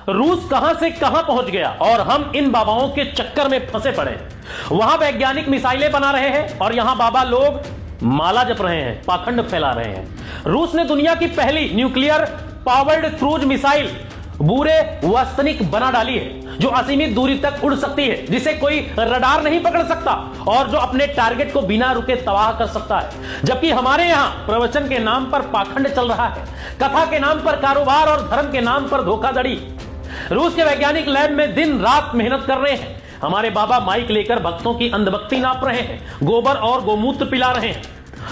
रूस कहां से कहां पहुंच गया और हम इन बाबाओं के चक्कर में फंसे पड़े। वहां वैज्ञानिक मिसाइलें बना रहे हैं और यहां बाबा लोग माला जप रहे हैं, पाखंड फैला रहे हैं। रूस ने दुनिया की पहली न्यूक्लियर पावर्ड क्रूज मिसाइल बूरे वास्तनिक बना डाली है, जो असीमित दूरी तक उड़ सकती है, जिसे कोई रडार नहीं पकड़ सकता और जो अपने टारगेट को बिना रुके तबाह कर सकता है। जबकि हमारे यहां प्रवचन के नाम पर पाखंड चल रहा है, कथा के नाम पर कारोबार और धर्म के नाम पर धोखाधड़ी। रूस के वैज्ञानिक लैब में दिन रात मेहनत कर रहे हैं। हमारे बाबा माइक लेकर भक्तों की अंधभक्ति नाप रहे हैं, गोबर और गोमूत्र पिला रहे हैं।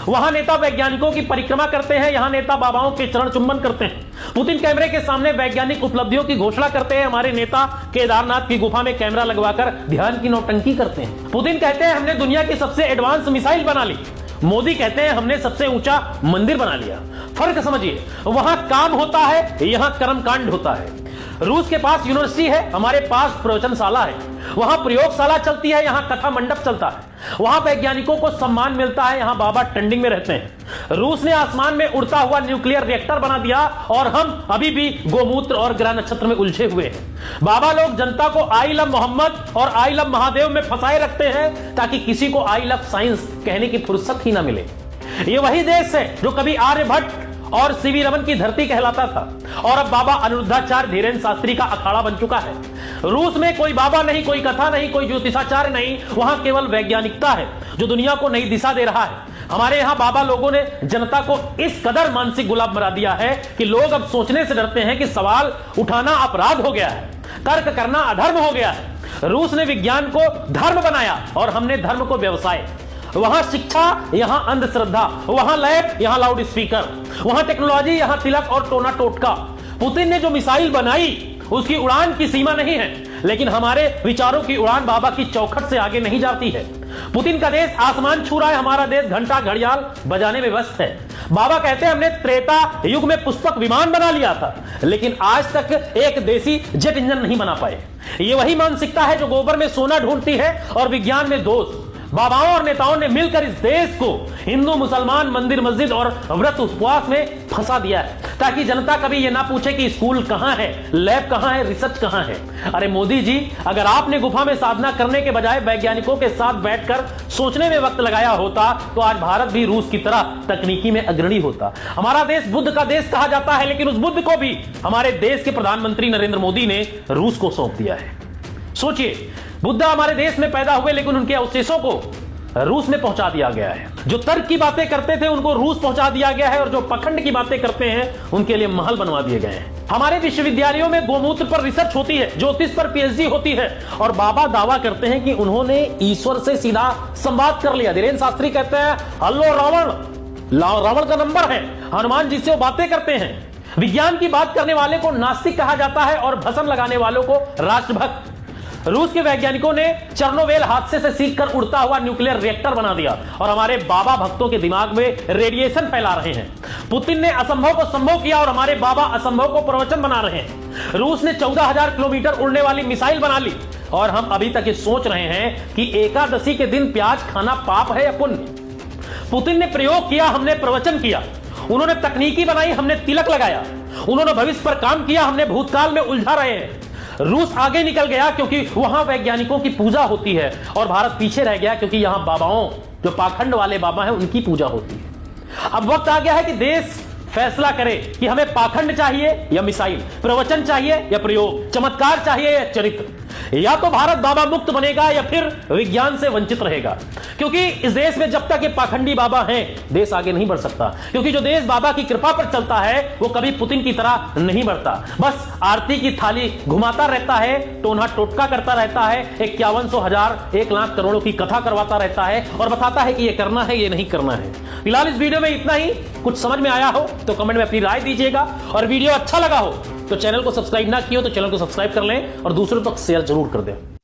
वहां नेता वैज्ञानिकों की परिक्रमा करते हैं, यहां नेता बाबाओं के चरण चुंबन करते हैं। पुतिन कैमरे के सामने वैज्ञानिक उपलब्धियों की घोषणा करते हैं, हमारे नेता केदारनाथ की गुफा में कैमरा लगवाकर ध्यान की नौटंकी करते हैं। पुतिन कहते हैं हमने दुनिया की सबसे एडवांस मिसाइल बना ली, मोदी कहते हैं हमने सबसे ऊंचा मंदिर बना लिया। फर्क समझिए, वहां काम होता है, यहां कर्मकांड होता है। रूस के पास यूनिवर्सिटी है, हमारे पास प्रवचनशाला है। वहां प्रयोगशाला चलती है, यहां कथा मंडप चलता है। वहां वैज्ञानिकों को सम्मान मिलता है, यहां बाबा ट्रेंडिंग में रहते हैं। रूस ने आसमान में उड़ता हुआ न्यूक्लियर रिएक्टर बना दिया और हम अभी भी गोमूत्र और ग्रह नक्षत्र में उलझे हुए हैं। बाबा लोग जनता को आई लव मोहम्मद और आई लव महादेव में फंसाए रखते हैं ताकि किसी को आई लव साइंस कहने की फुर्सत ही ना मिले। ये वही देश है जो कभी आर्यभट्ट और सीवी रमन की धरती कहलाता था और अब बाबा अनिरुद्धाचार्य धीरेन्द्र शास्त्री का अखाड़ा बन चुका है। रूस में कोई बाबा नहीं, कोई कथा नहीं, कोई ज्योतिषाचार्य नहीं, वहां केवल वैज्ञानिकता है जो दुनिया को नई दिशा दे रहा है। हमारे यहां बाबा लोगों ने जनता को इस कदर मानसिक गुलाम बना दिया है कि लोग अब सोचने से डरते हैं कि सवाल उठाना अपराध हो गया है, तर्क करना अधर्म हो गया है। रूस ने विज्ञान को धर्म बनाया और हमने धर्म को व्यवसाय। वहां शिक्षा, यहां अंधश्रद्धा, वहां लैब, यहां लाउड स्पीकर, वहां टेक्नोलॉजी, यहां तिलक और टोना टोटका। पुतिन ने जो मिसाइल बनाई उसकी उड़ान की सीमा नहीं है, लेकिन हमारे विचारों की उड़ान बाबा की चौखट से आगे नहीं जाती है। पुतिन का देश आसमान छू रहा है, हमारा देश घंटा घड़ियाल बजाने में व्यस्त है। बाबा कहते हैं हमने त्रेता युग में पुष्पक विमान बना लिया था, लेकिन आज तक एक देसी जेट इंजन नहीं बना पाए। ये वही मानसिकता है जो गोबर में सोना ढूंढती है और विज्ञान में दोष। बाबाओं और नेताओं ने मिलकर इस देश को हिंदू मुसलमान मंदिर मस्जिद और व्रत उपवास में फंसा दिया है ताकि जनता कभी ये ना पूछे कि स्कूल कहां है, लैब कहां है, रिसर्च कहां है। अरे मोदी जी, अगर आपने गुफा में साधना करने के बजाय वैज्ञानिकों के साथ बैठकर सोचने में वक्त लगाया होता तो आज भारत भी रूस की तरह तकनीकी में अग्रणी होता। हमारा देश बुद्ध का देश कहा जाता है, लेकिन उस बुद्ध को भी हमारे देश के प्रधानमंत्री नरेंद्र मोदी ने रूस को सौंप दिया है। सोचिए, बुद्ध हमारे देश में पैदा हुए लेकिन उनके अवशेषों को रूस में पहुंचा दिया गया है। जो तर्क की बातें करते थे उनको रूस पहुंचा दिया गया है और जो पखंड की बातें करते हैं उनके लिए महल बनवा दिए गए हैं। हमारे विश्वविद्यालयों में गोमूत्र पर रिसर्च होती है, ज्योतिष पर पीएचडी होती है और बाबा दावा करते हैं कि उन्होंने ईश्वर से सीधा संवाद कर लिया। धीरेन्द्र शास्त्री कहते हैं हल्लो रावण, रावण का नंबर है, हनुमान जी से वो बातें करते हैं। विज्ञान की बात करने वाले को नास्तिक कहा जाता है और भस्म लगाने वालों को राष्ट्रभक्त। रूस के वैज्ञानिकों ने चेरनोबिल हादसे से सीखकर उड़ता हुआ न्यूक्लियर रिएक्टर बना दिया और हमारे बाबा भक्तों के दिमाग में रेडिएशन फैला रहे हैं। पुतिन ने असंभव को संभव किया और हमारे बाबा असंभव को प्रवचन बना रहे हैं। रूस ने 14,000 किलोमीटर उड़ने वाली मिसाइल बना ली और हम अभी तक ये सोच रहे हैं कि एकादशी के दिन प्याज खाना पाप है या पुण्य। पुतिन ने प्रयोग किया, हमने प्रवचन किया। उन्होंने तकनीकी बनाई, हमने तिलक लगाया। उन्होंने भविष्य पर काम किया, हमने भूतकाल में उलझा रहे हैं। रूस आगे निकल गया क्योंकि वहां वैज्ञानिकों की पूजा होती है और भारत पीछे रह गया क्योंकि यहां बाबाओं, जो पाखंड वाले बाबा हैं, उनकी पूजा होती है। अब वक्त आ गया है कि देश फैसला करे कि हमें पाखंड चाहिए या मिसाइल, प्रवचन चाहिए या प्रयोग, चमत्कार चाहिए या चरित्र। या तो भारत बाबा मुक्त बनेगा या फिर विज्ञान से वंचित रहेगा, क्योंकि इस देश में जब तक ये पाखंडी बाबा हैं देश आगे नहीं बढ़ सकता। क्योंकि जो देश बाबा की कृपा पर चलता है वो कभी पुतिन की तरह नहीं बढ़ता, बस आरती की थाली घुमाता रहता है, टोना टोटका करता रहता है, 5100 हजार 1 लाख करोड़ों की कथा करवाता रहता है और बताता है कि ये करना है, ये नहीं करना है। फिलहाल इस वीडियो में इतना ही। कुछ समझ में आया हो तो कमेंट में अपनी राय दीजिएगा और वीडियो अच्छा लगा हो तो चैनल को सब्सक्राइब ना किया हो तो चैनल को सब्सक्राइब कर लें और दूसरों तक शेयर जरूर कर दें।